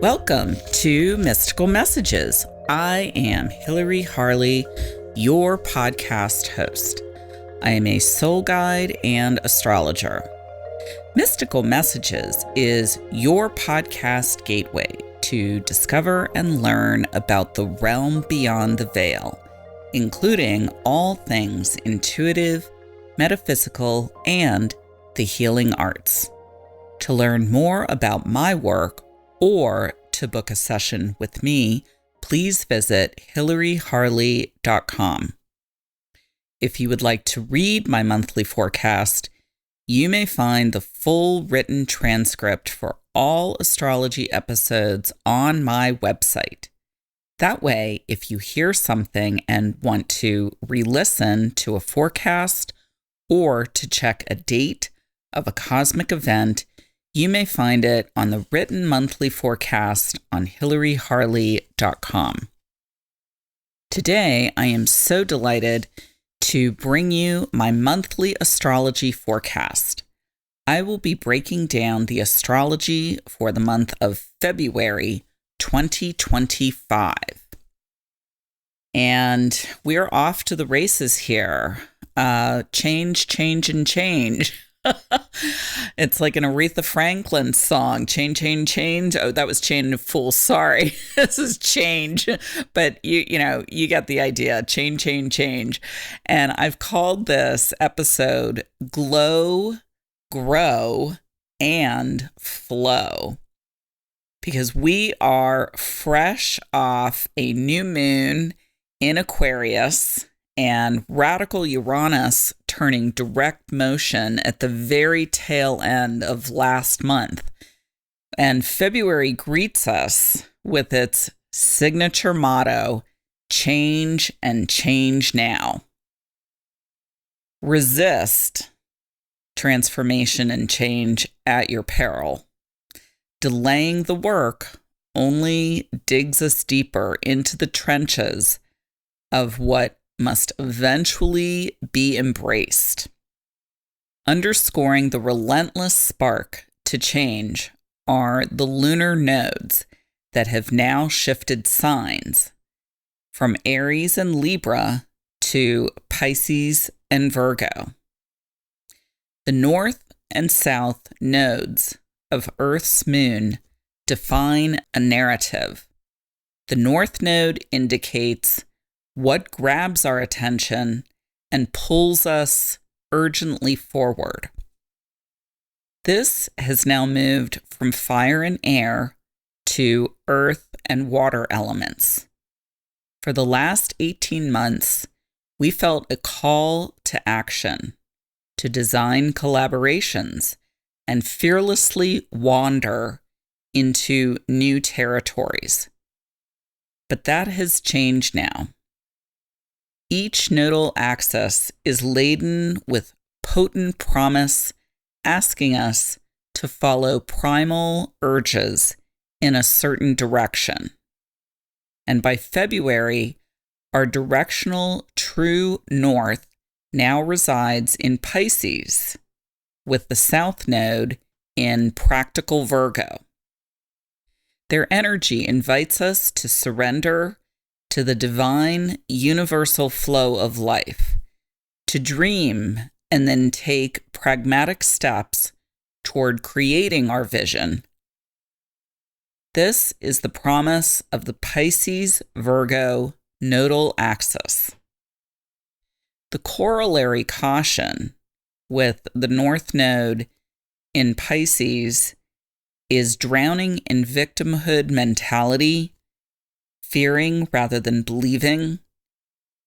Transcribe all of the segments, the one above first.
Welcome to Mystical Messages. I am Hilary Harley, your podcast host. I am a soul guide and astrologer. Mystical Messages is your podcast gateway to discover and learn about the realm beyond the veil, including all things intuitive, metaphysical, and the healing arts. To learn more about my work or to book a session with me, please visit hilaryharley.com. If you would like to read my monthly forecast, you may find the full written transcript for all astrology episodes on my website. That way, if you hear something and want to re-listen to a forecast or to check a date of a cosmic event, you may find it on the written monthly forecast on hilaryharley.com. Today, I am so delighted to bring you my monthly astrology forecast. I will be breaking down the astrology for the month of February 2025. And we're off to the races here. Change, change, and change. It's like an Aretha Franklin song, change, change, change. Oh, that was Chain of Fools. Sorry. This is change. But you get the idea. Change, change, change. And I've called this episode Glow, Grow, and Flow. Because we are fresh off a new moon in Aquarius and radical Uranus turning direct motion at the very tail end of last month. And February greets us with its signature motto, change and change now. Resist transformation and change at your peril. Delaying the work only digs us deeper into the trenches of what must eventually be embraced. Underscoring the relentless spark to change are the lunar nodes that have now shifted signs from Aries and Libra to Pisces and Virgo. The north and south nodes of Earth's moon define a narrative. The north node indicates what grabs our attention and pulls us urgently forward. This has now moved from fire and air to earth and water elements. For the last 18 months, we felt a call to action, to design collaborations and fearlessly wander into new territories. But that has changed now. Each nodal axis is laden with potent promise, asking us to follow primal urges in a certain direction. And by February, our directional true north now resides in Pisces, with the south node in practical Virgo. Their energy invites us to surrender to the divine universal flow of life, to dream and then take pragmatic steps toward creating our vision. This is the promise of the Pisces-Virgo nodal axis. The corollary caution with the north node in Pisces is drowning in victimhood mentality, fearing rather than believing,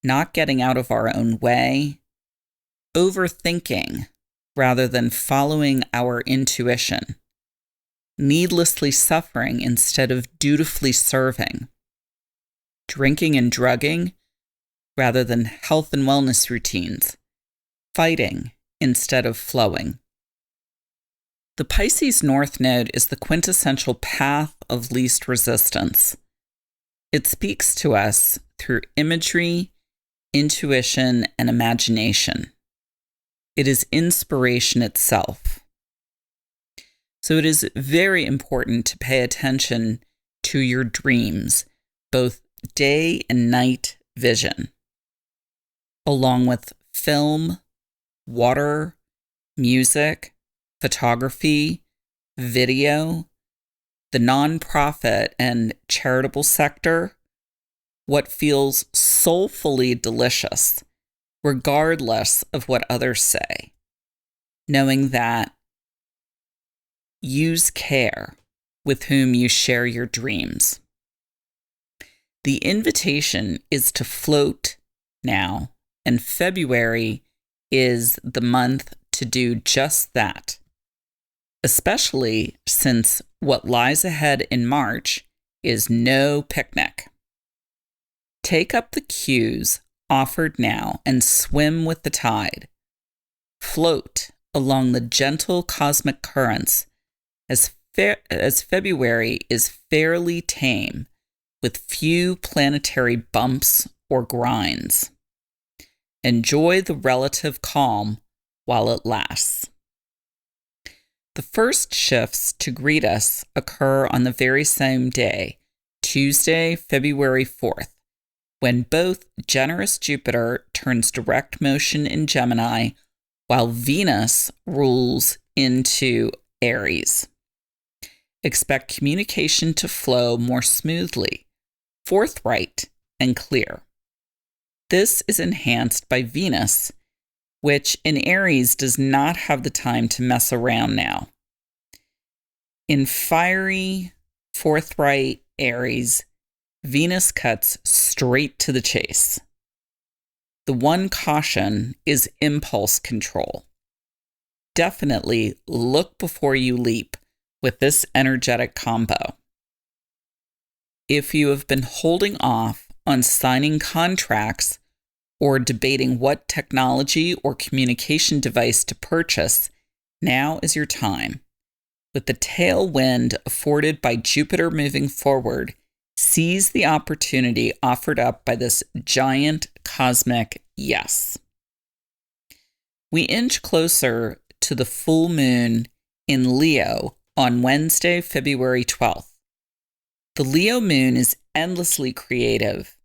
not getting out of our own way, overthinking rather than following our intuition, needlessly suffering instead of dutifully serving, drinking and drugging rather than health and wellness routines, fighting instead of flowing. The Pisces North Node is the quintessential path of least resistance. It speaks to us through imagery, intuition, and imagination. It is inspiration itself. So it is very important to pay attention to your dreams, both day and night vision, along with film, water, music, photography, video, the nonprofit and charitable sector, what feels soulfully delicious, regardless of what others say, knowing that use care with whom you share your dreams. The invitation is to float now, and February is the month to do just that, especially since what lies ahead in March is no picnic. Take up the cues offered now and swim with the tide. Float along the gentle cosmic currents as February is fairly tame, with few planetary bumps or grinds. Enjoy the relative calm while it lasts. The first shifts to greet us occur on the very same day, Tuesday, February 4th, when both generous Jupiter turns direct motion in Gemini, while Venus rules into Aries. Expect communication to flow more smoothly, forthright, and clear. This is enhanced by Venus, which in Aries does not have the time to mess around now. In fiery, forthright Aries, Venus cuts straight to the chase. The one caution is impulse control. Definitely look before you leap with this energetic combo. If you have been holding off on signing contracts or debating what technology or communication device to purchase, now is your time. With the tailwind afforded by Jupiter moving forward, seize the opportunity offered up by this giant cosmic yes. We inch closer to the full moon in Leo on Wednesday, February 12th. The Leo moon is endlessly creative,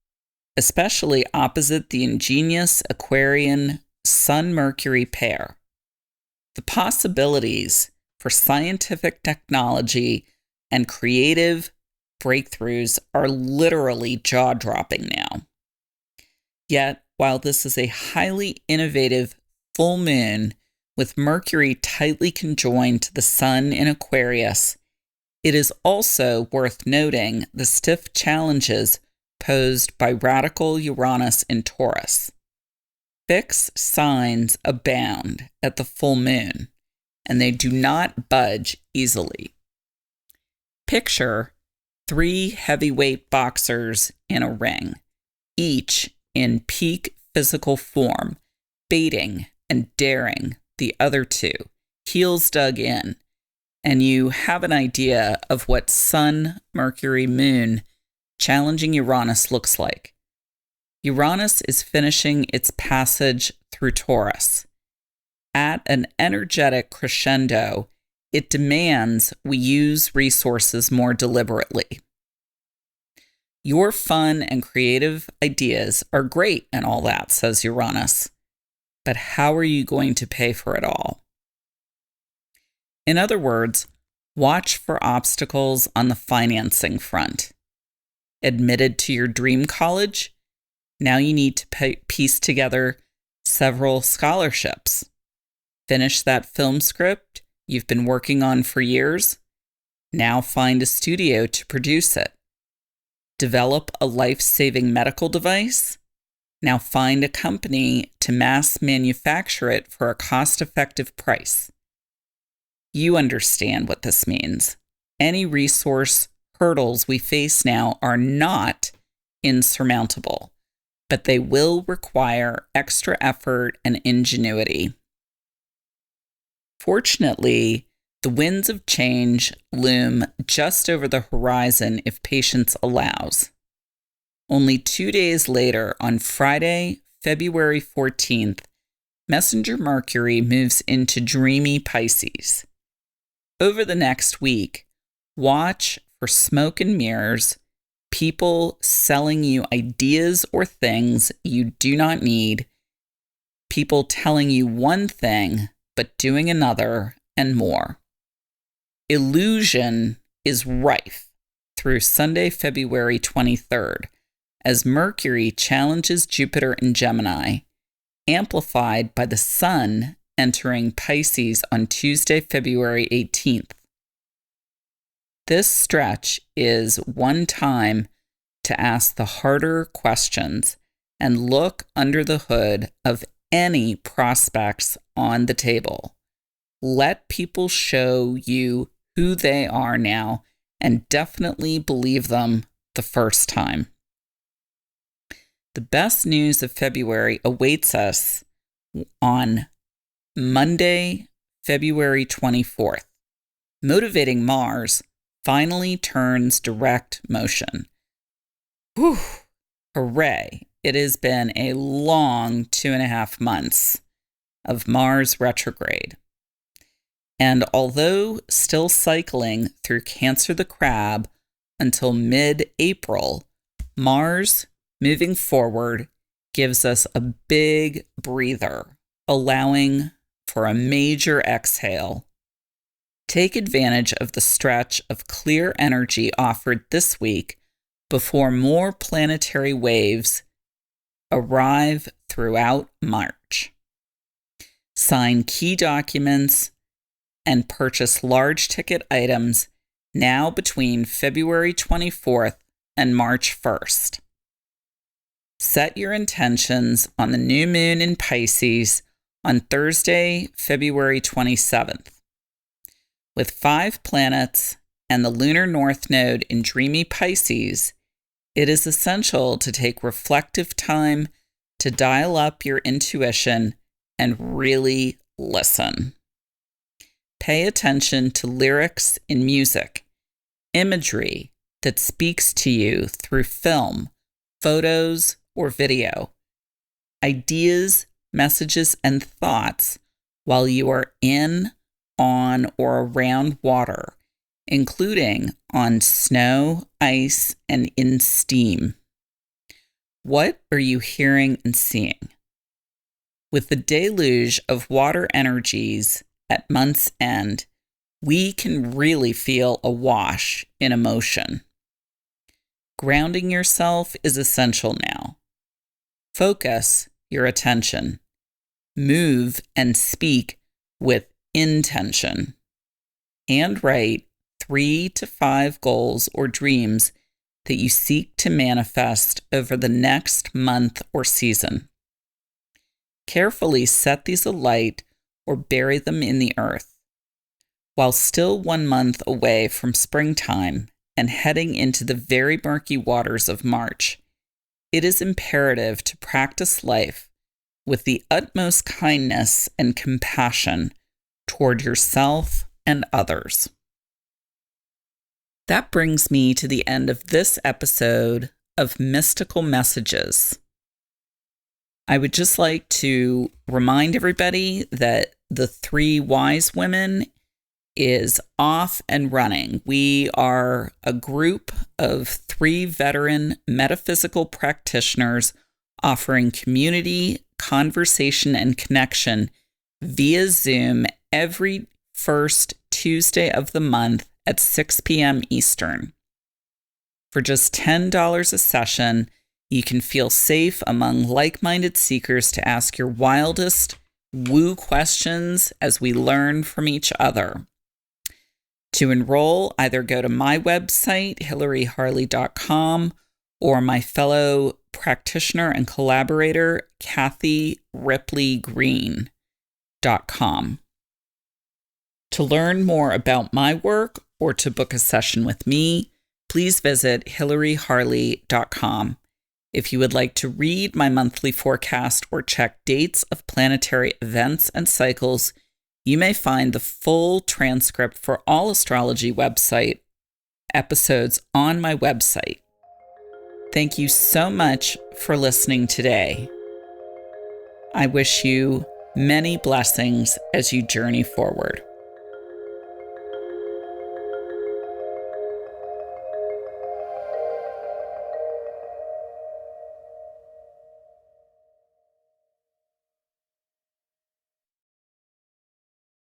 especially opposite the ingenious Aquarian Sun-Mercury pair. The possibilities for scientific technology and creative breakthroughs are literally jaw-dropping now. Yet, while this is a highly innovative full moon with Mercury tightly conjoined to the Sun in Aquarius, it is also worth noting the stiff challenges posed by radical Uranus in Taurus. Fixed signs abound at the full moon, and they do not budge easily. Picture 3 heavyweight boxers in a ring, each in peak physical form, baiting and daring the other 2, heels dug in, and you have an idea of what Sun, Mercury, Moon challenging Uranus looks like. Uranus is finishing its passage through Taurus. At an energetic crescendo, it demands we use resources more deliberately. Your fun and creative ideas are great and all that, says Uranus, but how are you going to pay for it all? In other words, watch for obstacles on the financing front. Admitted to your dream college? Now you need to piece together several scholarships. Finish that film script you've been working on for years? Now find a studio to produce it. Develop a life-saving medical device? Now find a company to mass manufacture it for a cost-effective price. You understand what this means. Any resource hurdles we face now are not insurmountable, but they will require extra effort and ingenuity. Fortunately, the winds of change loom just over the horizon if patience allows. Only 2 days later, on Friday, February 14th, Messenger Mercury moves into dreamy Pisces. Over the next week, watch for smoke and mirrors, people selling you ideas or things you do not need, people telling you one thing but doing another, and more. Illusion is rife through Sunday, February 23rd, as Mercury challenges Jupiter in Gemini, amplified by the Sun entering Pisces on Tuesday, February 18th. This stretch is one time to ask the harder questions and look under the hood of any prospects on the table. Let people show you who they are now, and definitely believe them the first time. The best news of February awaits us on Monday, February 24th. Motivating Mars finally turns direct motion. Whew, hooray. It has been a long 2.5 months of Mars retrograde. And although still cycling through Cancer the Crab until mid-April, Mars moving forward gives us a big breather, allowing for a major exhale. Take advantage of the stretch of clear energy offered this week before more planetary waves arrive throughout March. Sign key documents and purchase large ticket items now between February 24th and March 1st. Set your intentions on the new moon in Pisces on Thursday, February 27th. With 5 planets and the lunar north node in dreamy Pisces, it is essential to take reflective time to dial up your intuition and really listen. Pay attention to lyrics in music, imagery that speaks to you through film, photos, or video, ideas, messages, and thoughts while you are in, on, or around water, including on snow, ice, and in steam. What are you hearing and seeing? With the deluge of water energies at month's end, we can really feel awash in emotion. Grounding yourself is essential now. Focus your attention. Move and speak with intention. And write 3 to 5 goals or dreams that you seek to manifest over the next month or season. Carefully set these alight or bury them in the earth. While still 1 month away from springtime and heading into the very murky waters of March, it is imperative to practice life with the utmost kindness and compassion toward yourself and others. That brings me to the end of this episode of Mystical Messages. I would just like to remind everybody that the 3 Wise Women is off and running. We are a group of 3 veteran metaphysical practitioners offering community, conversation, and connection via Zoom every first Tuesday of the month at 6 p.m. Eastern. For just $10 a session, you can feel safe among like-minded seekers to ask your wildest woo questions as we learn from each other. To enroll, either go to my website, hilaryharley.com, or my fellow practitioner and collaborator, KathyRipleyGreen.com. To learn more about my work or to book a session with me, please visit hilaryharley.com. If you would like to read my monthly forecast or check dates of planetary events and cycles, you may find the full transcript for all astrology website episodes on my website. Thank you so much for listening today. I wish you many blessings as you journey forward.